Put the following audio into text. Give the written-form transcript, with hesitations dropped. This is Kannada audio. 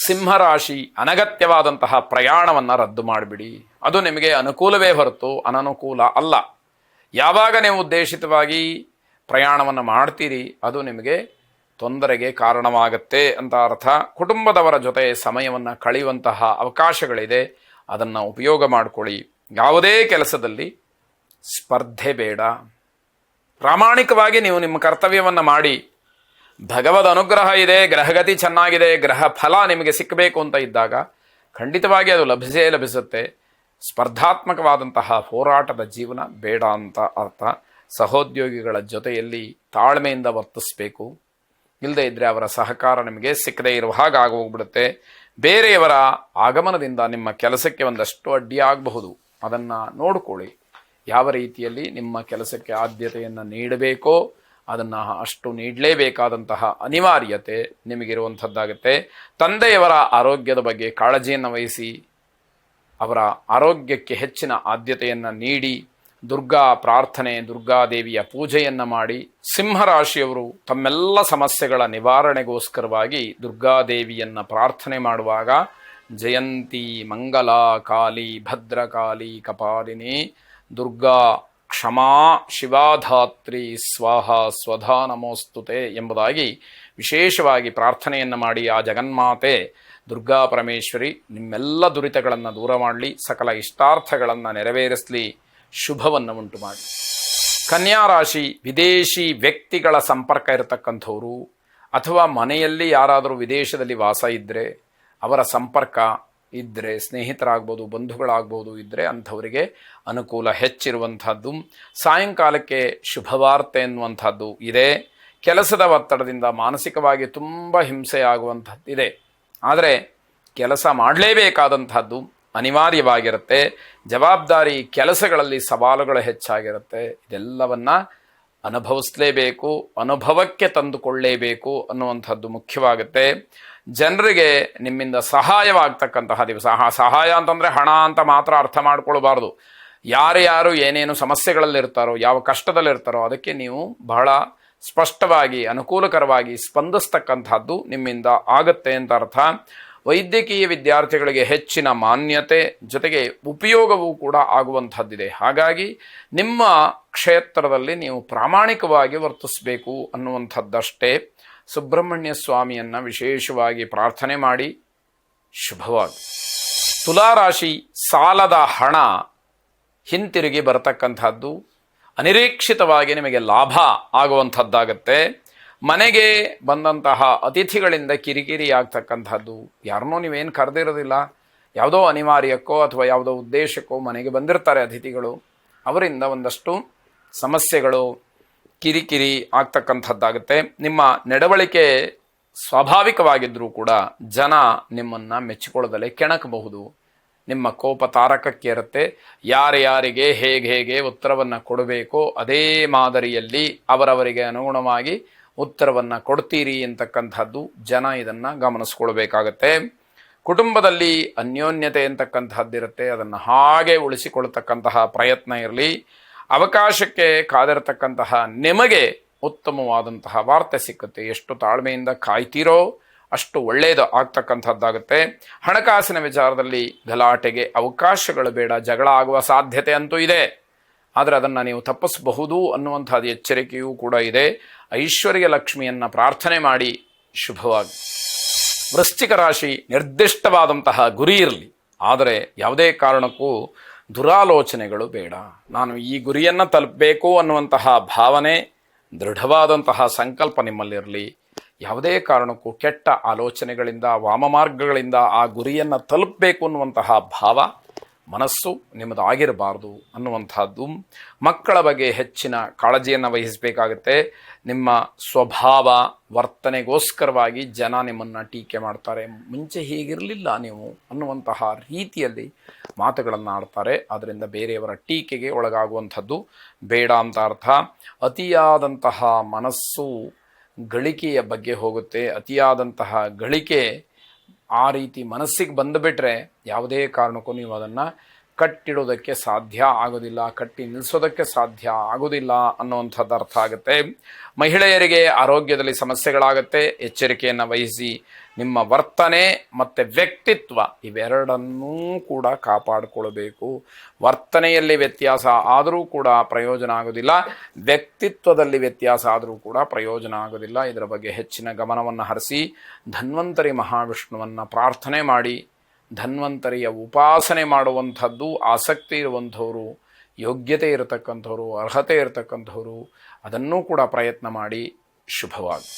ಸಿಂಹರಾಶಿ, ಅನಗತ್ಯವಾದಂತಹ ಪ್ರಯಾಣವನ್ನು ರದ್ದು ಮಾಡಿಬಿಡಿ. ಅದು ನಿಮಗೆ ಅನುಕೂಲವೇ ಹೊರತು ಅನನುಕೂಲ ಅಲ್ಲ. ಯಾವಾಗ ನೀವು ಉದ್ದೇಶಿತವಾಗಿ ಪ್ರಯಾಣವನ್ನು ಮಾಡ್ತೀರಿ ಅದು ನಿಮಗೆ ತೊಂದರೆಗೆ ಕಾರಣವಾಗುತ್ತೆ ಅಂತ ಅರ್ಥ. ಕುಟುಂಬದವರ ಜೊತೆ ಸಮಯವನ್ನು ಕಳೆಯುವಂತಹ ಅವಕಾಶಗಳಿದೆ, ಅದನ್ನು ಉಪಯೋಗ ಮಾಡಿಕೊಳ್ಳಿ. ಯಾವುದೇ ಕೆಲಸದಲ್ಲಿ ಸ್ಪರ್ಧೆ ಬೇಡ. ಪ್ರಾಮಾಣಿಕವಾಗಿ ನೀವು ನಿಮ್ಮ ಕರ್ತವ್ಯವನ್ನು ಮಾಡಿ. ಭಗವದ್ ಅನುಗ್ರಹ ಇದೆ, ಗ್ರಹಗತಿ ಚೆನ್ನಾಗಿದೆ, ಗ್ರಹ ಫಲ ನಿಮಗೆ ಸಿಕ್ಕಬೇಕು ಅಂತ ಇದ್ದಾಗ ಖಂಡಿತವಾಗಿ ಅದು ಲಭಿಸೇ ಲಭಿಸುತ್ತೆ. ಸ್ಪರ್ಧಾತ್ಮಕವಾದಂತಹ ಹೋರಾಟದ ಜೀವನ ಬೇಡ ಅಂತ ಅರ್ಥ. ಸಹೋದ್ಯೋಗಿಗಳ ಜೊತೆಯಲ್ಲಿ ತಾಳ್ಮೆಯಿಂದ ವರ್ತಿಸಬೇಕು. ಇಲ್ಲದೇ ಇದ್ದರೆ ಅವರ ಸಹಕಾರ ನಿಮಗೆ ಸಿಕ್ಕದೇ ಇರುವ ಹಾಗೆ ಆಗೋಗ್ಬಿಡುತ್ತೆ. ಬೇರೆಯವರ ಆಗಮನದಿಂದ ನಿಮ್ಮ ಕೆಲಸಕ್ಕೆ ಒಂದಷ್ಟು ಅಡ್ಡಿಯಾಗಬಹುದು. ಅದನ್ನು ನೋಡಿಕೊಳ್ಳಿ. ಯಾವ ರೀತಿಯಲ್ಲಿ ನಿಮ್ಮ ಕೆಲಸಕ್ಕೆ ಆದ್ಯತೆಯನ್ನು ನೀಡಬೇಕೋ ಅದನ್ನು ಅಷ್ಟು ನೀಡಲೇಬೇಕಾದಂತಹ ಅನಿವಾರ್ಯತೆ ನಿಮಗಿರುವಂಥದ್ದಾಗುತ್ತೆ. ತಂದೆಯವರ ಆರೋಗ್ಯದ ಬಗ್ಗೆ ಕಾಳಜಿಯನ್ನು ವಹಿಸಿ ಅವರ ಆರೋಗ್ಯಕ್ಕೆ ಹೆಚ್ಚಿನ ಆದ್ಯತೆಯನ್ನು ನೀಡಿ ದುರ್ಗಾ ಪ್ರಾರ್ಥನೆ, ದುರ್ಗಾದೇವಿಯ ಪೂಜೆಯನ್ನು ಮಾಡಿ. ಸಿಂಹರಾಶಿಯವರು ತಮ್ಮೆಲ್ಲ ಸಮಸ್ಯೆಗಳ ನಿವಾರಣೆಗೋಸ್ಕರವಾಗಿ ದುರ್ಗಾದೇವಿಯನ್ನು ಪ್ರಾರ್ಥನೆ ಮಾಡುವಾಗ ಜಯಂತಿ ಮಂಗಲ ಕಾಲಿ ಭದ್ರಕಾಲಿ ಕಪಾಲಿನಿ ದುರ್ಗಾ ಕ್ಷಮಾ ಶಿವಾಧಾತ್ರಿ ಸ್ವಾಹ ಸ್ವಧಾ ನಮೋಸ್ತುತೆ ಎಂಬುದಾಗಿ ವಿಶೇಷವಾಗಿ ಪ್ರಾರ್ಥನೆಯನ್ನು ಮಾಡಿ ಆ ಜಗನ್ಮಾತೆ ದುರ್ಗಾ ಪರಮೇಶ್ವರಿ ನಿಮ್ಮೆಲ್ಲ ದುರಿತಗಳನ್ನು ದೂರ ಮಾಡಲಿ, ಸಕಲ ಇಷ್ಟಾರ್ಥಗಳನ್ನು ನೆರವೇರಿಸಲಿ, ಶುಭವನ್ನು ಉಂಟು ಮಾಡಿ. ಕನ್ಯಾ ರಾಶಿ, ವಿದೇಶಿ ವ್ಯಕ್ತಿಗಳ ಸಂಪರ್ಕ ಇರತಕ್ಕಂಥವ್ರು ಅಥವಾ ಮನೆಯಲ್ಲಿ ಯಾರಾದರೂ ವಿದೇಶದಲ್ಲಿ ವಾಸ ಇದ್ದರೆ ಅವರ ಸಂಪರ್ಕ ಇದ್ದರೆ, ಸ್ನೇಹಿತರಾಗ್ಬೋದು, ಬಂಧುಗಳಾಗ್ಬೋದು ಇದ್ದರೆ ಅಂಥವರಿಗೆ ಅನುಕೂಲ ಹೆಚ್ಚಿರುವಂಥದ್ದು. ಸಾಯಂಕಾಲಕ್ಕೆ ಶುಭವಾರ್ತೆ ಎನ್ನುವಂಥದ್ದು ಇದೆ. ಕೆಲಸದ ಒತ್ತಡದಿಂದ ಮಾನಸಿಕವಾಗಿ ತುಂಬ ಹಿಂಸೆ ಆಗುವಂಥದ್ದಿದೆ. ಆದರೆ ಕೆಲಸ ಮಾಡಲೇಬೇಕಾದಂಥದ್ದು ಅನಿವಾರ್ಯವಾಗಿರುತ್ತೆ. ಜವಾಬ್ದಾರಿ ಕೆಲಸಗಳಲ್ಲಿ ಸವಾಲುಗಳು ಹೆಚ್ಚಾಗಿರುತ್ತೆ. ಇದೆಲ್ಲವನ್ನು ಅನುಭವಿಸಲೇಬೇಕು, ಅನುಭವಕ್ಕೆ ತಂದುಕೊಳ್ಳಲೇಬೇಕು ಅನ್ನುವಂಥದ್ದು ಮುಖ್ಯವಾಗುತ್ತೆ. ಜನರಿಗೆ ನಿಮ್ಮಿಂದ ಸಹಾಯವಾಗ್ತಕ್ಕಂತಹ ದಿವಸ. ಸಹಾಯ ಅಂತಂದರೆ ಹಣ ಅಂತ ಮಾತ್ರ ಅರ್ಥ ಮಾಡ್ಕೊಳ್ಬಾರ್ದು. ಯಾರ್ಯಾರು ಏನೇನು ಸಮಸ್ಯೆಗಳಲ್ಲಿರ್ತಾರೋ, ಯಾವ ಕಷ್ಟದಲ್ಲಿರ್ತಾರೋ ಅದಕ್ಕೆ ನೀವು ಬಹಳ ಸ್ಪಷ್ಟವಾಗಿ ಅನುಕೂಲಕರವಾಗಿ ಸ್ಪಂದಿಸ್ತಕ್ಕಂಥದ್ದು ನಿಮ್ಮಿಂದ ಆಗತ್ತೆ ಅಂತ ಅರ್ಥ. ವೈದ್ಯಕೀಯ ವಿದ್ಯಾರ್ಥಿಗಳಿಗೆ ಹೆಚ್ಚಿನ ಮಾನ್ಯತೆ ಜೊತೆಗೆ ಉಪಯೋಗವೂ ಕೂಡ ಆಗುವಂಥದ್ದಿದೆ. ಹಾಗಾಗಿ ನಿಮ್ಮ ಕ್ಷೇತ್ರದಲ್ಲಿ ನೀವು ಪ್ರಾಮಾಣಿಕವಾಗಿ ವರ್ತಿಸಬೇಕು ಅನ್ನುವಂಥದ್ದಷ್ಟೇ. ಸುಬ್ರಹ್ಮಣ್ಯ ಸ್ವಾಮಿಯನ್ನು ವಿಶೇಷವಾಗಿ ಪ್ರಾರ್ಥನೆ ಮಾಡಿ. ಶುಭವಾಗಿ. ತುಲಾರಾಶಿ, ಸಾಲದ ಹಣ ಹಿಂತಿರುಗಿ ಬರತಕ್ಕಂಥದ್ದು, ಅನಿರೀಕ್ಷಿತವಾಗಿ ನಿಮಗೆ ಲಾಭ ಆಗುವಂಥದ್ದಾಗತ್ತೆ. ಮನೆಗೆ ಬಂದಂತಹ ಅತಿಥಿಗಳಿಂದ ಕಿರಿಕಿರಿ ಆಗ್ತಕ್ಕಂಥದ್ದು. ಯಾರನ್ನೋ ನೀವೇನು ಕರೆದಿರೋದಿಲ್ಲ, ಯಾವುದೋ ಅನಿವಾರ್ಯಕ್ಕೋ ಅಥವಾ ಯಾವುದೋ ಉದ್ದೇಶಕ್ಕೋ ಮನೆಗೆ ಬಂದಿರ್ತಾರೆ ಅತಿಥಿಗಳು. ಅವರಿಂದ ಒಂದಷ್ಟು ಸಮಸ್ಯೆಗಳು, ಕಿರಿಕಿರಿ ಆಗ್ತಕ್ಕಂಥದ್ದಾಗುತ್ತೆ. ನಿಮ್ಮ ನಡವಳಿಕೆ ಸ್ವಾಭಾವಿಕವಾಗಿದ್ದರೂ ಕೂಡ ಜನ ನಿಮ್ಮನ್ನು ಮೆಚ್ಚಿಕೊಳ್ಳದಲೇ ಕೆಣಕಬಹುದು. ನಿಮ್ಮ ಕೋಪ ತಾರಕಕ್ಕೆ ಇರುತ್ತೆ. ಯಾರ್ಯಾರಿಗೆ ಹೇಗೆ ಉತ್ತರವನ್ನು ಕೊಡಬೇಕೋ ಅದೇ ಮಾದರಿಯಲ್ಲಿ ಅವರವರಿಗೆ ಅನುಗುಣವಾಗಿ ಉತ್ತರವನ್ನು ಕೊಡ್ತೀರಿ ಅಂತಕ್ಕಂಥದ್ದು ಜನ ಇದನ್ನು ಗಮನಿಸ್ಕೊಳ್ಬೇಕಾಗತ್ತೆ. ಕುಟುಂಬದಲ್ಲಿ ಅನ್ಯೋನ್ಯತೆ ಅಂತಕ್ಕಂಥದ್ದಿರುತ್ತೆ, ಅದನ್ನು ಹಾಗೆ ಉಳಿಸಿಕೊಳ್ತಕ್ಕಂತಹ ಪ್ರಯತ್ನ ಇರಲಿ. ಅವಕಾಶಕ್ಕೆ ಕಾದಿರತಕ್ಕಂತಹ ನಿಮಗೆ ಉತ್ತಮವಾದಂತಹ ವಾರ್ತೆ ಸಿಕ್ಕುತ್ತೆ. ಎಷ್ಟು ತಾಳ್ಮೆಯಿಂದ ಕಾಯ್ತೀರೋ ಅಷ್ಟು ಒಳ್ಳೆಯದು ಆಗ್ತಕ್ಕಂಥದ್ದಾಗುತ್ತೆ. ಹಣಕಾಸಿನ ವಿಚಾರದಲ್ಲಿ ಗಲಾಟೆಗೆ ಅವಕಾಶಗಳು ಬೇಡ. ಜಗಳ ಆಗುವ ಸಾಧ್ಯತೆ ಅಂತೂ ಇದೆ, ಆದರೆ ಅದನ್ನು ನೀವು ತಪ್ಪಿಸಬಹುದು ಅನ್ನುವಂಥದ್ದು ಎಚ್ಚರಿಕೆಯೂ ಕೂಡ ಇದೆ. ಐಶ್ವರ್ಯ ಲಕ್ಷ್ಮಿಯನ್ನು ಪ್ರಾರ್ಥನೆ ಮಾಡಿ. ಶುಭವಾಗಿ. ವೃಶ್ಚಿಕ ರಾಶಿ, ನಿರ್ದಿಷ್ಟವಾದಂತಹ ಗುರಿ ಇರಲಿ, ಆದರೆ ಯಾವುದೇ ಕಾರಣಕ್ಕೂ ದುರಾಲೋಚನೆಗಳು ಬೇಡ. ನಾನು ಈ ಗುರಿಯನ್ನು ತಲುಪಬೇಕು ಅನ್ನುವಂತಹ ಭಾವನೆ, ದೃಢವಾದಂತಹ ಸಂಕಲ್ಪ ನಿಮ್ಮಲ್ಲಿರಲಿ. ಯಾವುದೇ ಕಾರಣಕ್ಕೂ ಕೆಟ್ಟ ಆಲೋಚನೆಗಳಿಂದ, ವಾಮಮಾರ್ಗಗಳಿಂದ ಆ ಗುರಿಯನ್ನು ತಲುಪಬೇಕು ಅನ್ನುವಂತಹ ಭಾವ, ಮನಸ್ಸು ನಿಮ್ಮದಾಗಿರಬಾರ್ದು ಅನ್ನುವಂಥದ್ದು. ಮಕ್ಕಳ ಬಗ್ಗೆ ಹೆಚ್ಚಿನ ಕಾಳಜಿಯನ್ನು ವಹಿಸಬೇಕಾಗುತ್ತೆ. ನಿಮ್ಮ ಸ್ವಭಾವ ವರ್ತನೆಗೋಸ್ಕರವಾಗಿ ಜನ ನಿಮ್ಮನ್ನು ಟೀಕೆ ಮಾಡ್ತಾರೆ. ಮುಂಚೆ ಹೀಗಿರಲಿಲ್ಲ ನೀವು ಅನ್ನುವಂತಹ ರೀತಿಯಲ್ಲಿ ಮಾತುಗಳನ್ನು ಆಡ್ತಾರೆ. ಆದ್ದರಿಂದ ಬೇರೆಯವರ ಟೀಕೆಗೆ ಒಳಗಾಗುವಂಥದ್ದು ಬೇಡ ಅಂತ ಅರ್ಥ. ಅತಿಯಾದಂತಹ ಮನಸ್ಸು ಗಳಿಕೆಯ ಬಗ್ಗೆ ಹೋಗುತ್ತೆ. ಅತಿಯಾದಂತಹ ಗಳಿಕೆ ಆ ರೀತಿ ಮನಸ್ಸಿಗೆ ಬಂದುಬಿಟ್ರೆ ಯಾವುದೇ ಕಾರಣಕ್ಕೂ ನೀವು ಅದನ್ನು ಕಟ್ಟಿಡೋದಕ್ಕೆ ಸಾಧ್ಯ ಆಗೋದಿಲ್ಲ, ಕಟ್ಟಿ ನಿಲ್ಲಿಸೋದಕ್ಕೆ ಸಾಧ್ಯ ಆಗೋದಿಲ್ಲ ಅನ್ನುವಂಥದ್ದು ಅರ್ಥ ಆಗುತ್ತೆ. ಮಹಿಳೆಯರಿಗೆ ಆರೋಗ್ಯದಲ್ಲಿ ಸಮಸ್ಯೆಗಳಾಗುತ್ತೆ, ಎಚ್ಚರಿಕೆಯನ್ನು ವಹಿಸಿ. ನಿಮ್ಮ ವರ್ತನೆ ಮತ್ತು ವ್ಯಕ್ತಿತ್ವ ಇವೆರಡನ್ನೂ ಕೂಡ ಕಾಪಾಡಿಕೊಳ್ಬೇಕು. ವರ್ತನೆಯಲ್ಲಿ ವ್ಯತ್ಯಾಸ ಆದರೂ ಕೂಡ ಪ್ರಯೋಜನ ಆಗೋದಿಲ್ಲ, ವ್ಯಕ್ತಿತ್ವದಲ್ಲಿ ವ್ಯತ್ಯಾಸ ಆದರೂ ಕೂಡ ಪ್ರಯೋಜನ ಆಗೋದಿಲ್ಲ. ಇದರ ಬಗ್ಗೆ ಹೆಚ್ಚಿನ ಗಮನವನ್ನು ಹರಿಸಿ ಧನ್ವಂತರಿ ಮಹಾವಿಷ್ಣುವನ್ನು ಪ್ರಾರ್ಥನೆ ಮಾಡಿ, ಧನ್ವಂತರಿಯ ಉಪಾಸನೆ ಮಾಡುವಂಥದ್ದು ಆಸಕ್ತಿ ಇರುವಂಥವರು, ಯೋಗ್ಯತೆ ಇರತಕ್ಕಂಥವ್ರು, ಅರ್ಹತೆ ಇರತಕ್ಕಂಥವ್ರು ಅದನ್ನೂ ಕೂಡ ಪ್ರಯತ್ನ ಮಾಡಿ. ಶುಭವಾಗಿ.